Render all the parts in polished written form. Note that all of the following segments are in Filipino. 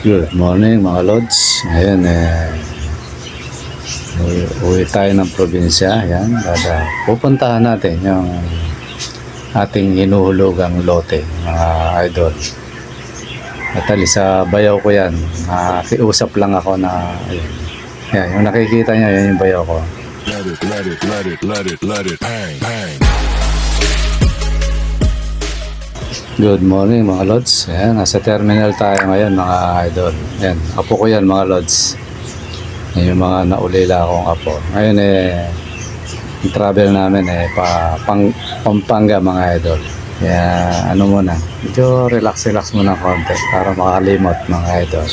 Good morning mga Lods. Ngayon uwi tayo ng probinsya. Ayan, pupuntahan natin yung ating hinuhulugang lote mga idol. At sa bayaw ko yan. Nakiusap lang ako na ayun. Yan, yung nakikita nyo, yan yung bayaw ko. Let it, bang, bang. Good morning mga Lods. Ayan, nasa terminal tayo ngayon mga idol. Ayan, apo ko yan mga Lods. Yan yung mga naulila akong apo. Ngayon yung travel namin Pampanga mga idol. Kaya ano muna, medyo relax muna konti para makalimot mga idol.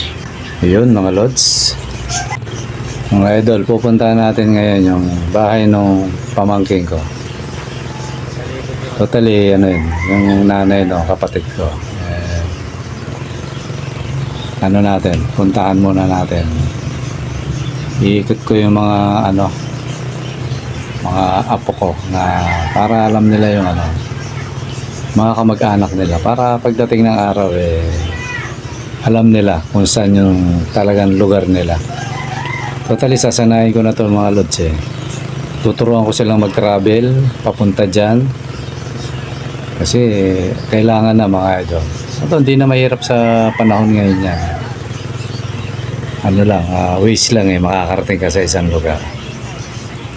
Yun mga Lods. Mga idol, pupuntahan natin ngayon yung bahay ng pamangking ko. Totally, ano yun, yung nanay, no, kapatid ko. Ano natin, puntahan muna natin. Iikot ko yung mga, mga apo ko na para alam nila yung, mga kamag-anak nila. Para pagdating ng araw, alam nila kung saan yung talagang lugar nila. Totally, sasanayin ko na to mga Lods, Tuturuan ko silang mag-travel, papunta dyan. Kasi kailangan na mga idol. Ito hindi na mahirap sa panahon ngayon yan. Ways lang makakarating ka sa isang lugar.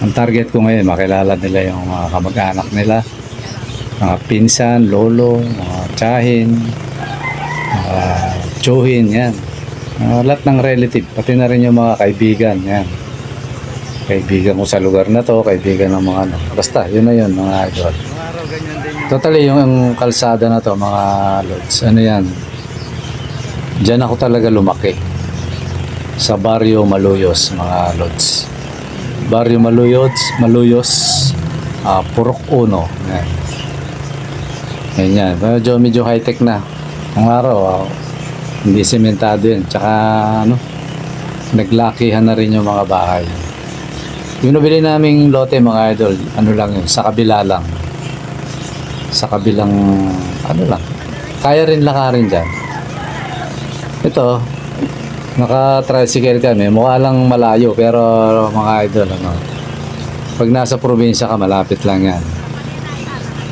Ang target ko ngayon, makilala nila yung mga kamag-anak nila, mga pinsan, lolo, mga tiyahin, mga tsuhin, yan. Lahat ng relative, pati na rin yung mga kaibigan, yan. Kaibigan ko sa lugar na to, kaibigan ng mga basta, yun na yun mga idol. Totally yung kalsada na to mga Lods, yan, dyan ako talaga lumaki sa Barrio Maluyos mga Lods. Barrio Maluyos, Purok Uno, yan. Medyo high tech na ang araw, hindi sementado yan, tsaka naglakihan na rin yung mga bahay. Yung nabili naming lote mga idol, lang yun, sa kabila lang. Sa kabilang, lang. Kaya rin lakarin dyan. Ito, naka-tricycle kami. Mukha lang malayo, pero mga idol, pag nasa probinsya ka, malapit lang yan.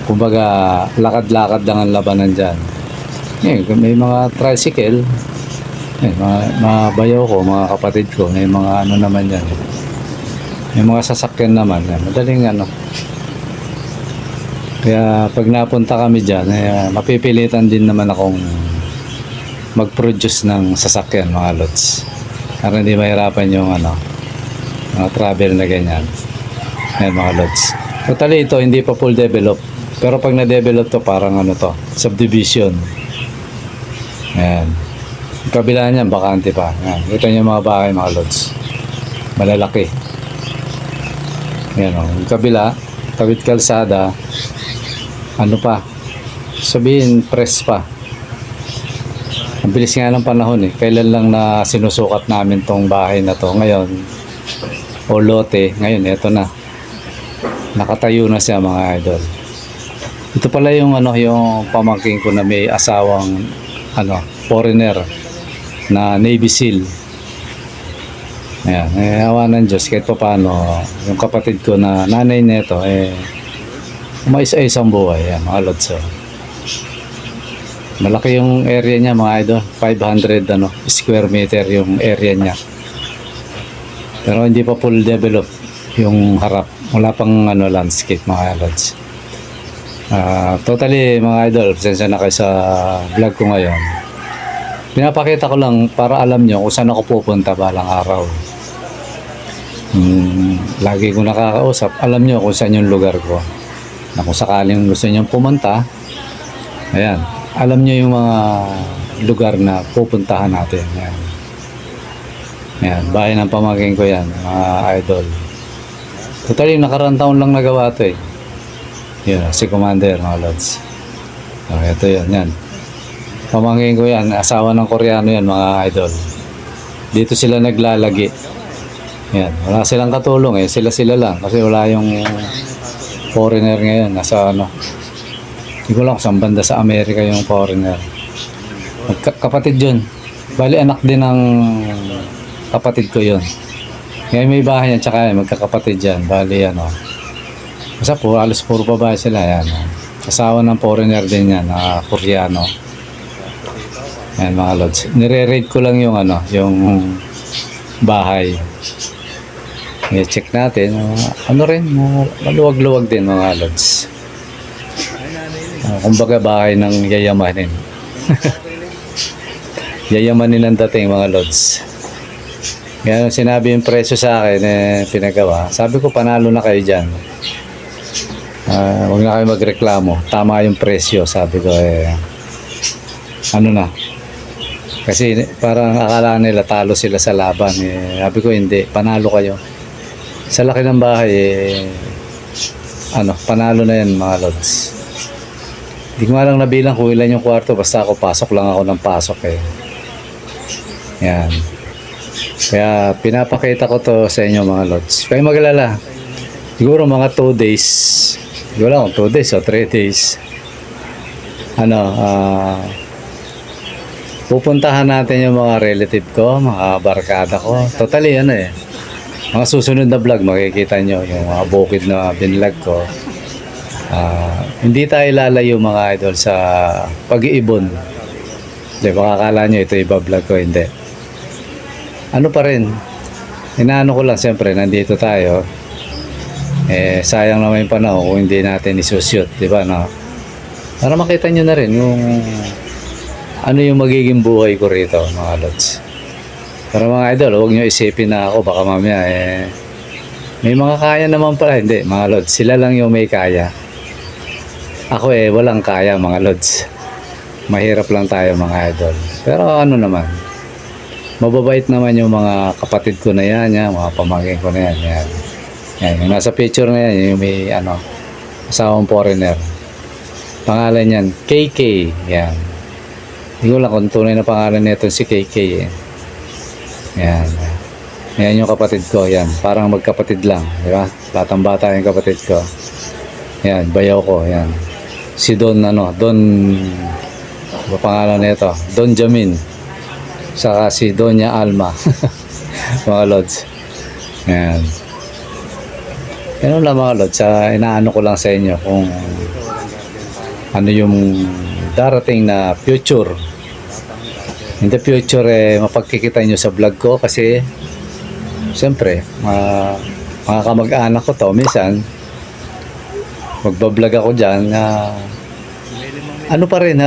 Kumbaga, lakad-lakad lang ang labanan dyan. May mga tricycle, mga bayaw ko, mga kapatid ko, may mga naman yan. May mga sasakyan naman. Madaling Kaya pag napunta kami dyan, mapipilitan din naman akong mag-produce ng sasakyan mga Lods. Para hindi mahirapan yung mga travel na ganyan. Ayan mga Lods. Totally ito, hindi pa full develop. Pero pag na-develop to, parang subdivision. Ayan. Yung kabila niyan, bakante pa. Ayan. Ito yung mga bahay mga Lods. Malalaki. Ayan yung kabila, tawid kalsada, sabihin press pa. Ang bilis nga ng panahon kailan lang na sinusukat namin tong bahay na to ngayon o lote, ngayon eto na, nakatayo na siya mga idol. Ito pala yung yung pamangking ko na may asawang foreigner na Navy SEAL. Ayan, awa ng Diyos kahit pa paano yung kapatid ko na nanay nito umaisa-isang buhay. Yan, mga Lods. Malaki yung area niya mga idol. 500 square meter yung area niya. Pero hindi pa full develop yung harap. Wala pang landscape mga Lods. Totally mga idol, pasensya na kayo sa vlog ko ngayon. Pinapakita ko lang para alam nyo kung saan ako pupunta balang araw. Lagi ko nakakausap, alam nyo kung saan yung lugar ko. Na kung sakaling gusto nyo pumunta, ayan, alam nyo yung mga lugar na pupuntahan natin. Ayan, bahay ng pamangkin ko yan, mga idol. Totally, nakaraang taon lang nagawa ito Yan, si Commander, mga Lods. Ito yan. Pamangkin ko yan, asawa ng Koreano yan, mga idol. Dito sila naglalagi. Yan, wala silang katulong sila lang. Kasi wala yung foreigner ngayon, nasa hindi ko lang kung saan banda sa Amerika yung foreigner. Kapatid yun, Bali, anak din ng kapatid ko yun. Ngayon may bahay yan, tsaka magkakapatid yan. Bali, ano. Basta po, halos puro babae sila. Yan. Kasawa ng foreigner din yan, na Koreano. Yan mga lods. Nire-rate ko lang yung ano, yung bahay. I-check natin. Ano rin, maluwag-luwag din mga lods. Kumbaga bahay ng yayamanin. Yayamanin ang dating mga lods. Kaya sinabi yung presyo sa akin, pinagawa. Sabi ko, panalo na kayo dyan. Huwag na kayo magreklamo. Tama yung presyo. Sabi ko, ano na. Kasi parang akala nila talo sila sa laban. Sabi ko, hindi. Panalo kayo. Sa laki ng bahay, panalo na yan mga lods. Hindi ko nga lang nabilang kung ilan yung kwarto. Basta ako, pasok lang ako ng pasok Yan. Kaya pinapakita ko to sa inyo mga lods. Kaya maglala. Siguro mga 2 days. Hindi ko lang kung 2 days o 3 days. Pupuntahan natin yung mga relative ko, mga barkada ko. Totally mga susunod na vlog makikita nyo yung mga bukid na binlog ko. Hindi tayo lalayo mga idol sa pag-iibon. Hindi, makakala nyo ito iba-vlog ko, hindi. Ano pa rin, inaano ko lang siyempre, nandito tayo. Sayang naman yung panahon kung hindi natin isushoot, di ba, no? Para makita nyo na rin yung ano yung magiging buhay ko rito, mga lods. Pero mga idol, huwag nyo isipin na ako, baka mamaya, may mga kaya naman pala. Hindi, mga lods, sila lang yung may kaya. Ako walang kaya, mga lods. Mahirap lang tayo, mga idol. Pero ano naman, mababait naman yung mga kapatid ko na yan, mga pamangkin ko na yan. Yan, yung nasa picture na yan, yung may asawang foreigner. Pangalan yan, KK. Yan. Hindi ko lang kung tunay na pangalan nito si KK. Yan. Yan yung kapatid ko. Yan. Parang magkapatid lang. Di ba? Batang bata yung kapatid ko. Yan. Bayaw ko. Yan. Si Don, ano pangalan nito? Don Jamin. Saka si Doña Alma. Mga lods. Yan. Yan lang mga lods. Inaano ko lang sa inyo kung ano yung darating na future. In the future, mapagkikita nyo sa vlog ko kasi siyempre, mga kamag-anak ko to, minsan magbablog ako dyan ano pa rin,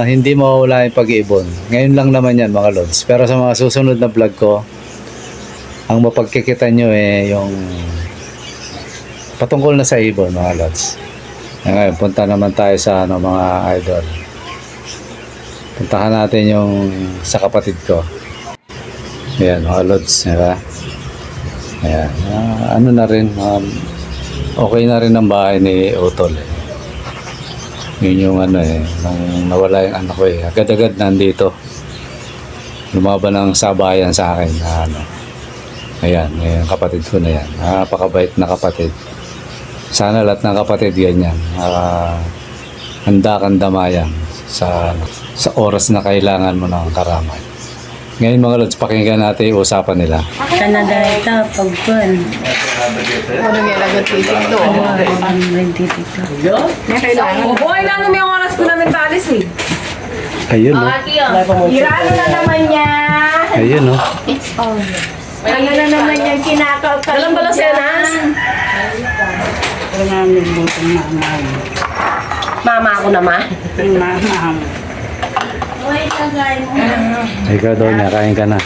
hindi mawawala yung pag-iibon. Ngayon lang naman yan mga lods. Pero sa mga susunod na vlog ko, ang mapagkikita nyo yung patungkol na sa ibon mga lods. Ngayon, punta naman tayo sa mga idol. Puntahan natin yung sa kapatid ko. Ayan, mga lods, diba? Ayan, ano na rin, okay na rin ang bahay ni Utol. Yun yung nung nawala yung anak ko agad-agad nandito. Lumaban ang sabayan sa akin ayan, yung kapatid ko na yan. Napakabait na kapatid. Sana lahat ng kapatid ganyan. Handa kang damayan sa oras na kailangan mo ng karamay. Ngayon mga lods, pakinggan natin yung usapan nila. Canada ito, pagpun. Ano nga lagot titig doon? Ano yung titig to? Boy, ano may oras ko namin talis Ayun, no? Irano na naman niya. Ayun, no? Ano na naman niya kinakaw-kaw. Alam ba lang senas? Mama ako naman. Ikaw daw niya, kain ka na.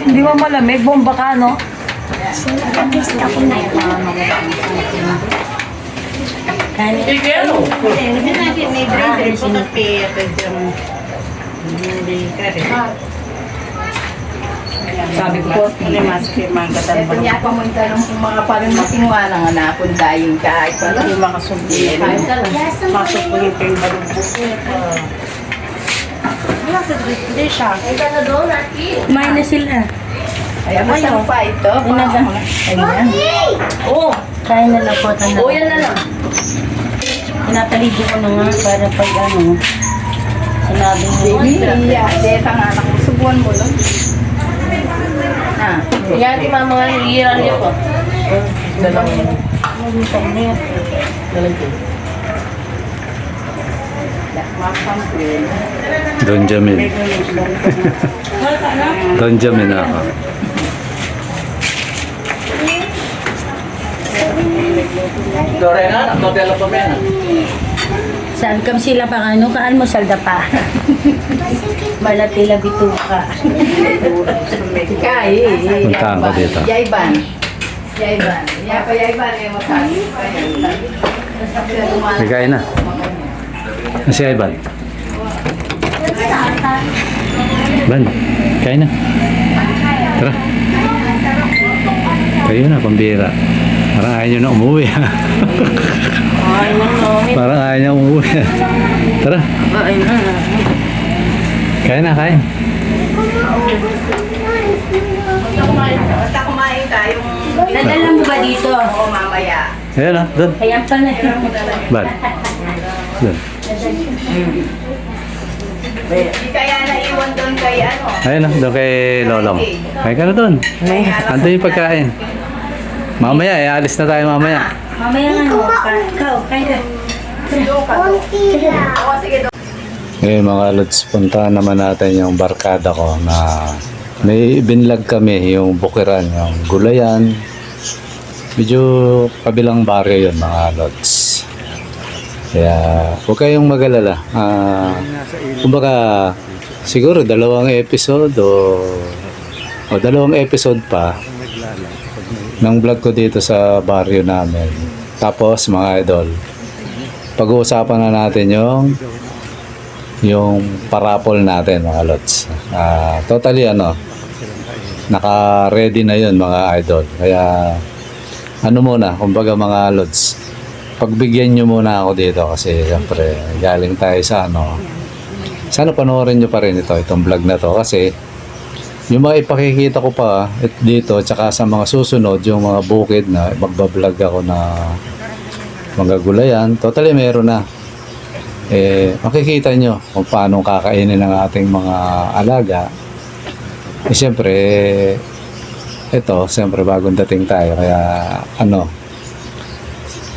Hindi mo malamig, bomba ka, no? Sabi ko po, Kanya pa mo tanong kung mga parang matingwala nga na kung dayon kahit pala. hindi makasubli. Makasubli pa yung balubok. Hindi siya. Kumain na sila. Ay, masang pa ito. Oo. Kain na lang po. O, yan na lang. Pinapaligo ko na nga para pag ano, sinabi mo. Baby, deta nga anak mo. Subuan mo lang. Yan, di mama nga, hihiran niyo po. Don Jamin. Don Jamin ako. Lorena, modelo pa mena. Saan kam sila pang ano, kaalmusal da pa. Malatila bituka. Kay, Puntahan ko dito. Yaiban. Yaiban. Yaiban eh, masabi. Kaya na. Si Ivan. Ban, kain na. Tara. Kayo na, pambira. Parang ayaw nyo na umuwi. Ay, namin. Parang ayaw nyo umuwi. Tara. Ay, namin. Kain na, kain. Basta kumain tayong Nadala mo ba dito? o mamaya. Ayan na, doon. Ayan pala. Ban. Doon. Di kaya naiwan doon kay ano. Ayan na, doon kay Lolong. Kain ka na doon. Ando yung pagkain. Mamaya, alis na tayo mamaya. Mamaya nga no, ikaw, kain ka. Doon ka doon. Oo, sige doon. Ngayon mga lods, puntahan naman natin yung barkada ko na may binlag kami yung bukiran, yung gulayan. Medyo kabilang baryo yun mga lods. Kaya huwag kayong mag-alala. Kumbaga siguro 2 episode o 2 episode pa ng vlog ko dito sa baryo namin. Tapos mga idol, pag-uusapan na natin yung parapol natin mga lods. Totally naka-ready na yun mga idol. Kaya ano muna, kumbaga mga lods, pagbigyan nyo muna ako dito kasi siyempre galing tayo sa sana panoorin nyo pa rin itong vlog na to kasi yung mga ipakikita ko pa dito tsaka sa mga susunod yung mga bukid na magbablog ako na mga gulayan, totally meron na. Makikita nyo kung paano kakainin ng ating mga alaga. Siyempre siyempre bagong dating tayo kaya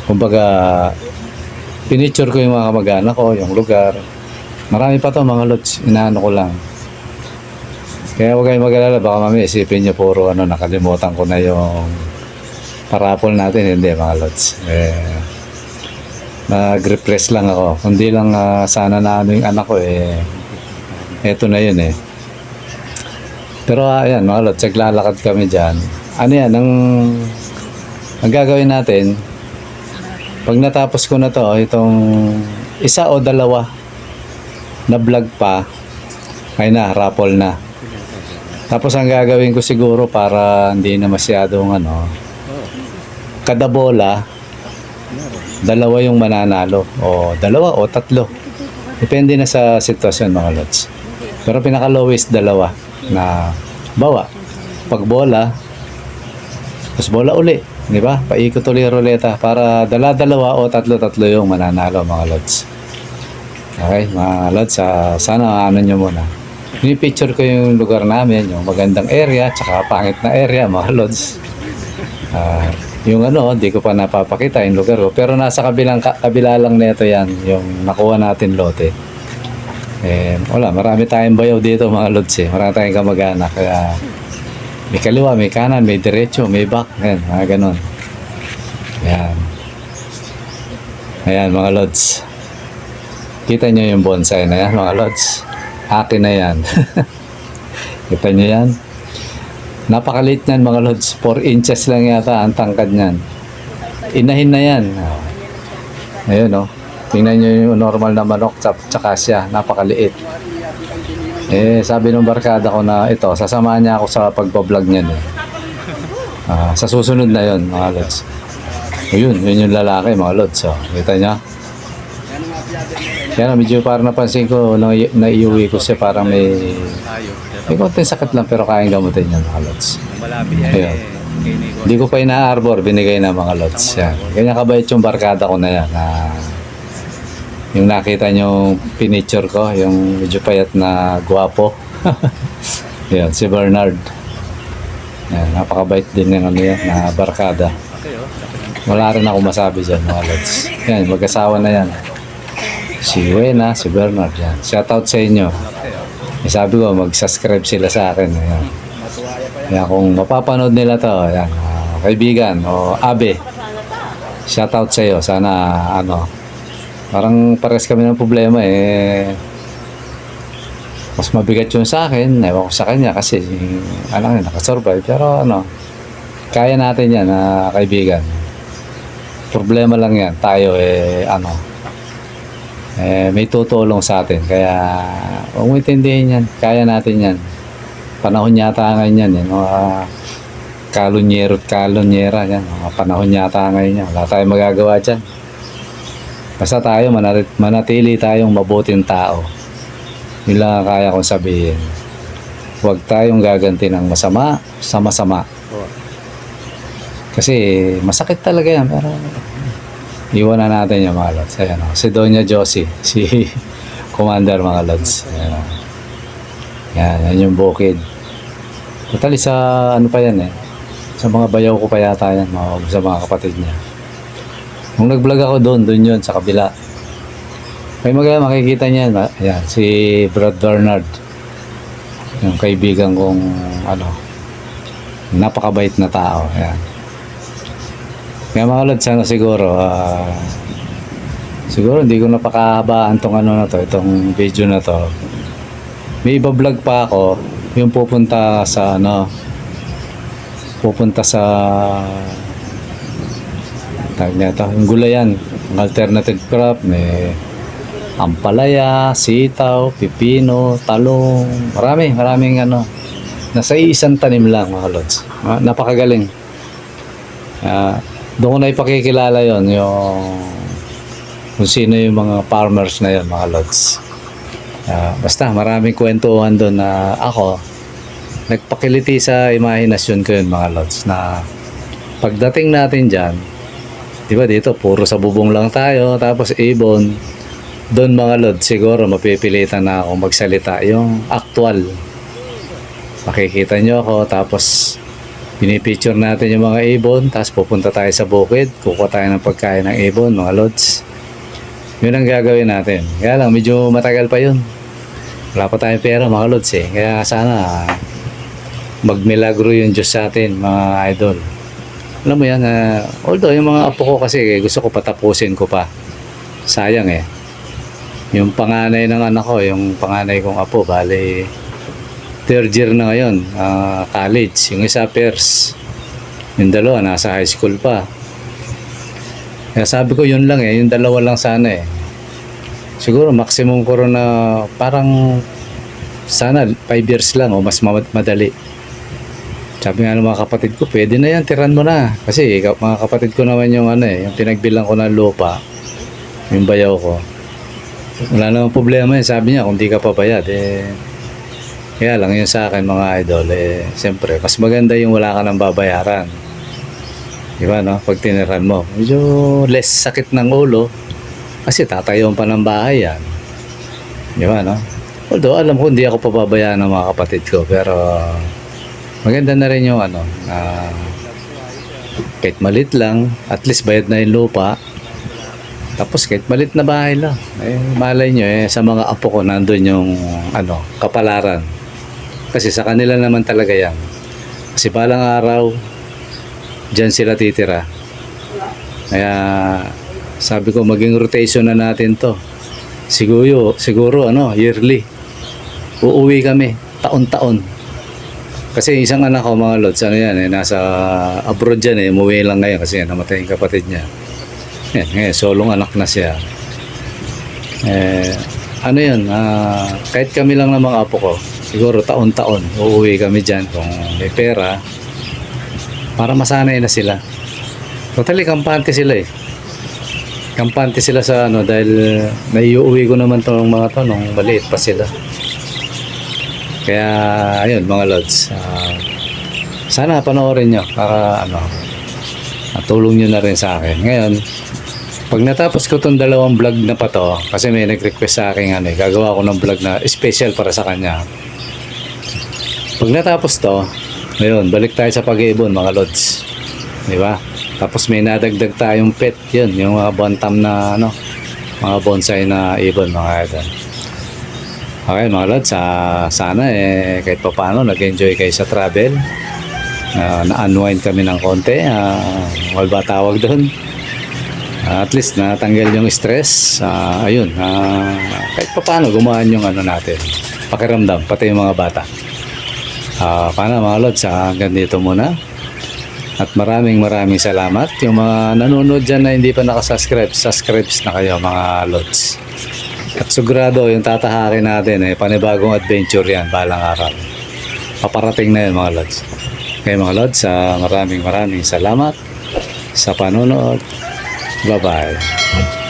kumbaga pinicture ko yung mga kamag-anak ko, yung lugar. Marami pa to mga lods, inaano ko lang. Kaya huwag kayong mag-alala, baka mami isipin nyo puro nakalimutan ko na yung parapol natin. Hindi mga lods, nag-repress lang ako. Kundi lang sana na yung anak ko eto na yun Pero ayan mga lods, naglalakad kami dyan. Ang gagawin natin pag natapos ko na to, itong 1 o 2 na vlog pa, ay raffle na. Tapos ang gagawin ko siguro para hindi na masyadong kada bola, 2 yung mananalo o 2 o 3. Depende na sa sitwasyon mga lods. Pero pinaka lowest 2 na bawa. Pag bola, tapos bola uli, di ba? Paikot uli ruleta para 2 o 3 yung mananalo mga lods. Okay, mga lods, sana nyo muna. Pinipicture ko yung lugar namin, yung magandang area, tsaka pangit na area mga lods. Yung di ko pa napapakita yung lugar ko. Pero nasa kabila lang nito yan, yung nakuha natin lote. Wala, marami tayong bayaw dito mga lods Marami tayong kamag-anak. Kaya may kaliwa, may kanan, may diretso, may back. Ayan, mga ganun. Ayan mga lods. Kita nyo yung bonsai na yan mga lods. Akin na yan. Kita nyo yan. Napakaliit niyan mga lods. 4 inches lang yata ang tangkad niyan. Inahin na yan. Ayun tingnan nyo yung normal na manok tsaka siya. Napakaliit. Sabi ng barkada ko na ito, sasamahan niya ako sa pagbablog niyan sa susunod na yon mga lods. Yun yung lalaki mga lods. Kita nyo? Kaya medyo parang napansin ko naiuwi ko siya, parang may konting sakit lang pero kayang gamutin niya mga lods. Ayun. Hindi ko pa ina-arbor, binigay na mga lods. Yan. Ganyan kabait yung barkada ko na yan. Yung nakita nyo pinicture ko, yung medyo payat na gwapo. Yan, si Bernard. Yan, napakabait din ng ano yan, na barkada. Wala rin ako masabi dyan mga lods. Yan, mag-asawa na yan. Si Wena, si Bernard yan. Shoutout sa inyo. Sabi ko, mag-subscribe sila sa akin. Yan. Yan, kung mapapanood nila to, yan, kaibigan o abe, shoutout sa iyo. Sana ano, parang pares kami ng problema eh. Mas mabigat yun sa akin, ewan ko sa kanya kasi ano, nakasurvive. Pero ano, kaya natin yan na kaibigan. Problema lang yan, tayo ano, may tutulong sa atin. Kaya huwag mo intindihin yan, kaya natin yan. Panahon yata ngayon yan, mga kalonyero at kalonyera yan, mga panahon yata ngayon yan. Wala tayong magagawa dyan. Basta tayo, manatili tayong mabuting tao. Yun lang ang kaya kong sabihin. Huwag tayong gaganti ng masama sa masama. Kasi masakit talaga yan, pero iwan na natin yung mga lods. Ayan, si Doña Josie, si Commander mga lods. Ayan, yan yung bukid. Totally sa ano pa yan sa mga bayaw ko pa yata yan, sa mga kapatid niya. Nung nag-vlog ako doon yun sa kabila. May makikita niyan, ayan, si Brad Bernard. Yung kaibigan kong ano, napakabait na tao. Ayan. Kaya mga lods, sana siguro hindi ko napakahabaan tong ano na to, itong video na to. May iba-vlog pa ako, yung pupunta sa tawag niya ito, yung gulayan, yung alternative crop, may ampalaya, sitaw, pipino, talong, maraming ano, nasa isang tanim lang mga lods. Napakagaling. Doon ko na ipakikilala yon yung kung sino yung mga farmers na yon mga lods. Basta maraming kwentuhan doon na ako nagpakiliti sa imahinasyon ko yun mga lods, na pagdating natin dyan, di ba dito puro sa bubong lang tayo, tapos ibon. Doon mga lods, siguro mapipilitan na ako magsalita yung actual. Makikita nyo ako, tapos pinipicture natin yung mga ibon, tapos pupunta tayo sa bukid, kukuha tayo ng pagkain ng ibon mga lods. Yun ang gagawin natin. Kaya lang medyo matagal pa yun, wala pa tayong pera mga lods kaya sana magmilagro yung Diyos sa atin mga idol. Alam mo yan, although yung mga apo ko kasi gusto ko patapusin ko pa, sayang yung panganay ng anak ko, yung panganay kong apo, bali third year na ngayon, college. Yung isa first, yung dalawa nasa high school pa. Kaya sabi ko yun lang yung dalawa lang sana siguro maximum ko rin na parang sana 5 years lang o mas madali. Sabi nga ng mga kapatid ko, pwede na yan, tiran mo na. Kasi mga kapatid ko naman yung yung pinagbilang ko ng lupa, yung bayaw ko. Wala namang problema sabi niya, kung di ka pabayad kaya lang yun sa akin mga idol siyempre mas maganda yung wala ka nang babayaran, di ba no? Pag tiniran mo medyo less sakit ng ulo kasi tatayon pa ng bahay yan, di ba no? Although alam ko hindi ako pababayaan ng mga kapatid ko, pero maganda na rin yung kahit malit lang, at least bayad na yung lupa. Tapos kahit malit na bahay lang, malay nyo sa mga apo ko nandun yung kapalaran. Kasi sa kanila naman talaga yan. Kasi balang araw, dyan sila titira. Kaya sabi ko maging rotation na natin to. Siguro yearly. Uuwi kami, taon-taon. Kasi isang anak ko mga lods, nasa abroad dyan umuwi lang ngayon kasi namatay yung kapatid niya. Solong anak na siya. Kahit kami lang ng mga apo ko, siguro taon-taon uuwi kami dyan kung may pera para masanay na sila. Totally kampante sila kampante sila sa dahil naiuwi ko naman tong mga to nung maliit pa sila. Kaya ayun mga lods, sana panoorin nyo para tulong nyo na rin sa akin. Ngayon Pag natapos ko tong dalawang vlog na pa to, kasi may nag-request sa akin ano, gagawa ko ng vlog na special para sa kanya. Pag natapos to, ngayon, balik tayo sa pag-iibon mga lods. Di ba? Tapos may nadagdag tayong pet, yun, yung mga bantam na ano, mga bonsai na ibon mga idol. Okay mga lods, sana kahit pa paano nag-enjoy kayo sa travel. Na-unwind kami ng konti, wala ba tawag doon? At least natanggal yung stress. Ayun, kahit pa paano gumaan yung ano natin, pakiramdam, pati yung mga bata. Paano mga lods, hanggang dito muna. At maraming salamat. Yung mga nanonood dyan na hindi pa nakasubscribe, subscribes na kayo mga lods. At sigurado yung tatahakin natin panibagong adventure yan balang araw. Paparating na yun mga lods. Okay mga lods, maraming salamat sa panonood. Bye-bye.